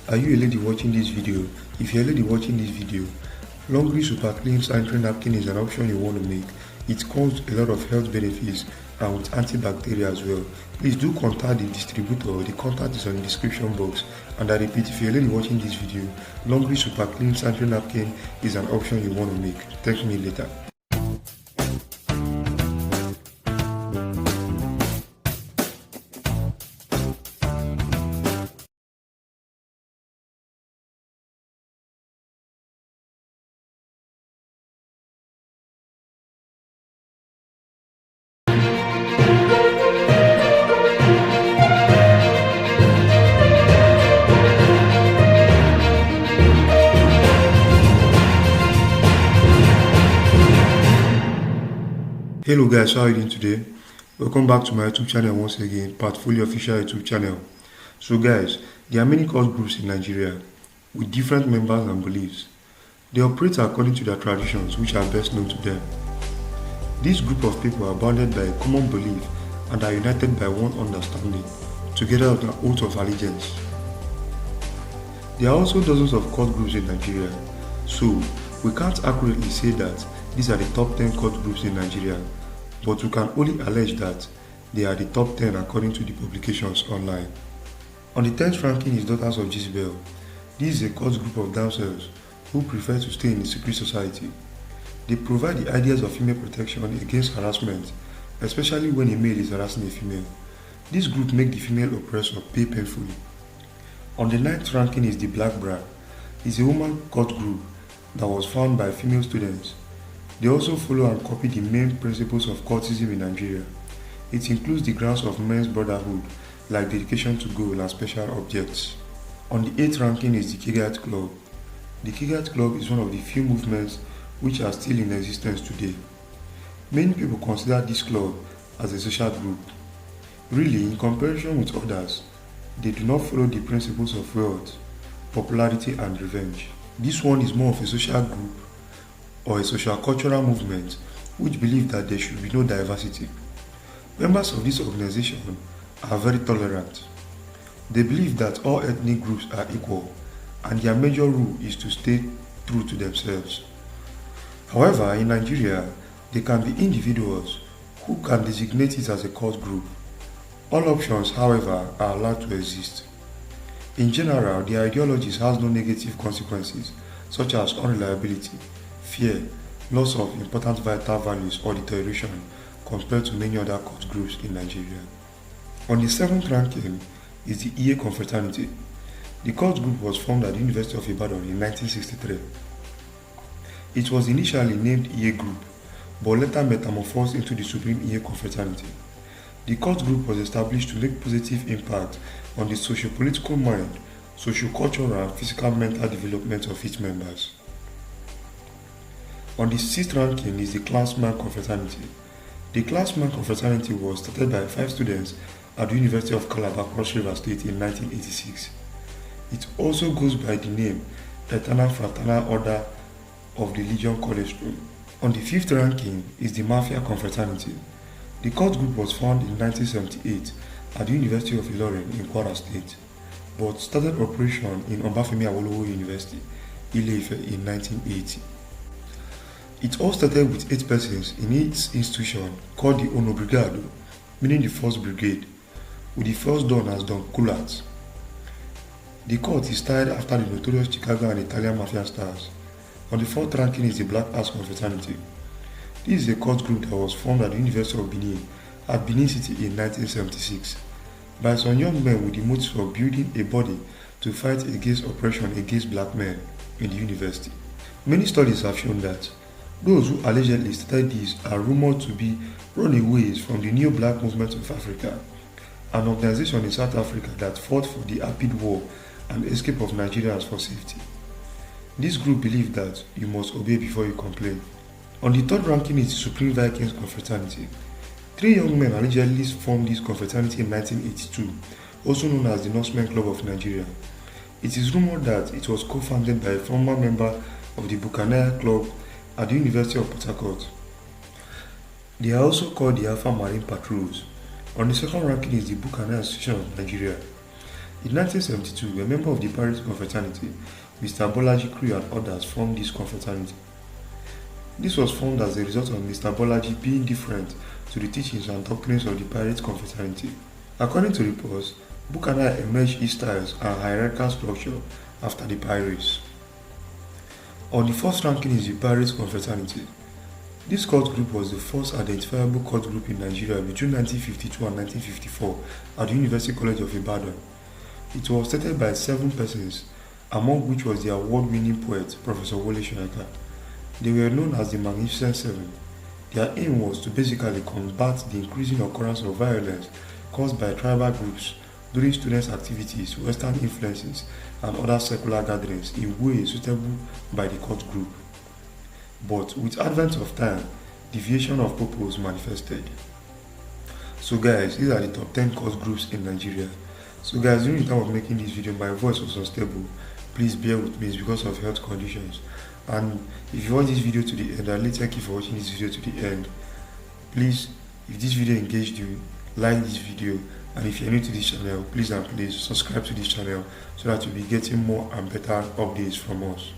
Are you a lady watching this video? If you're a lady watching this video, Laundry Super Clean Sanitary Napkin is an option you want to make. It comes with a lot of health benefits and with antibacterial as well. Please do contact the distributor. The contact is on the description box. And I repeat, if you're a lady watching this video, Laundry Super Clean Sanitary Napkin is an option you want to make. Thank me later. Hello guys, how are you doing today? Welcome back to my YouTube channel once again, Portfolio Official YouTube channel. So guys, there are many cult groups in Nigeria with different members and beliefs. They operate according to their traditions which are best known to them. This group of people are bounded by a common belief and are united by one understanding, together with an oath of allegiance. There are also dozens of cult groups in Nigeria, so we can't accurately say that these are the top 10 cult groups in Nigeria, but we can only allege that they are the top 10 according to the publications online. On the 10th ranking is Daughters of Jezebel. This is a cult group of damsels who prefer to stay in a secret society. They provide the ideas of female protection against harassment, especially when a male is harassing a female. This group make the female oppressor pay painfully. On the 9th ranking is the Black Bra. It's a woman cult group that was found by female students. They also follow and copy the main principles of cultism in Nigeria. It includes the grounds of men's brotherhood, like dedication to goal and special objects. On the 8th ranking is the Kegite Club. The Kegite Club is one of the few movements which are still in existence today. Many people consider this club as a social group. Really, in comparison with others, they do not follow the principles of wealth, popularity and revenge. This one is more of a social group or a social cultural movement which believe that there should be no diversity. Members of this organization are very tolerant. They believe that all ethnic groups are equal and their major rule is to stay true to themselves. However, in Nigeria, there can be individuals who can designate it as a cult group. All options, however, are allowed to exist. In general, their ideologies has no negative consequences such as unreliability, fear, loss of important vital values or deterioration compared to many other cult groups in Nigeria. On the 7th ranking is the EA Confraternity. The cult group was formed at the University of Ibadan in 1963. It was initially named EA Group, but later metamorphosed into the Supreme EA Confraternity. The cult group was established to make positive impact on the socio-political mind, socio-cultural and physical mental development of its members. On the 6th ranking is the Clansman Confraternity. The Clansman Confraternity was started by 5 students at the University of Calabar, Cross River State in 1986. It also goes by the name Eternal Fraternal Order of the Legion College Room. On the 5th ranking is the Mafia Confraternity. The cult group was founded in 1978 at the University of Ilorin in Kwara State, but started operation in Obafemi Awolowo University, Ile-Ife in 1980. It all started with 8 persons in its institution called the Ono Brigado, meaning the 1st Brigade, with the first Don as Don Kulat. The cult is styled after the notorious Chicago and Italian mafia stars. On the 4th ranking is the Black Axe Confraternity. This is a cult group that was formed at the University of Benin at Benin City in 1976 by some young men with the motive of building a body to fight against oppression against black men in the university. Many studies have shown that those who allegedly started this are rumored to be runaways from the New Black Movement of Africa, an organization in South Africa that fought for the Rapid War and escape of Nigerians for safety. This group believed that you must obey before you complain. On the 3rd ranking is the Supreme Vikings Confraternity. 3 young men allegedly formed this confraternity in 1982, also known as the Norsemen Club of Nigeria. It is rumored that it was co-founded by a former member of the Buccaneer Club at the University of Port Harcourt. They are also called the Alpha Marine Patrols. On the 2nd ranking is the Buccaneer Association of Nigeria. In 1972, a member of the Pirates Confraternity, Mr. Bolaji Crew and others formed this confraternity. This was formed as a result of Mr. Bolaji being different to the teachings and doctrines of the Pirates Confraternity. According to reports, Buchanan emerged his styles and hierarchical structure after the Pirates. On the first ranking is the Pirates Confraternity. This cult group was the first identifiable cult group in Nigeria between 1952 and 1954 at the University College of Ibadan. It was started by 7 persons, among which was the award-winning poet Professor Wole Soyinka. They were known as the Magnificent Seven. Their aim was to basically combat the increasing occurrence of violence caused by tribal groups during students' activities, Western influences, and other secular gatherings in ways suitable by the cult group. But with advent of time, deviation of purpose manifested. So guys, these are the top 10 cult groups in Nigeria. So guys, during the time of making this video, my voice was unstable. Please bear with me, it's because of health conditions. And if you watch this video to the end, I'd like to thank you for watching this video to the end. Please, if this video engaged you, like this video, and if you're new to this channel, please and please subscribe to this channel so that you'll be getting more and better updates from us.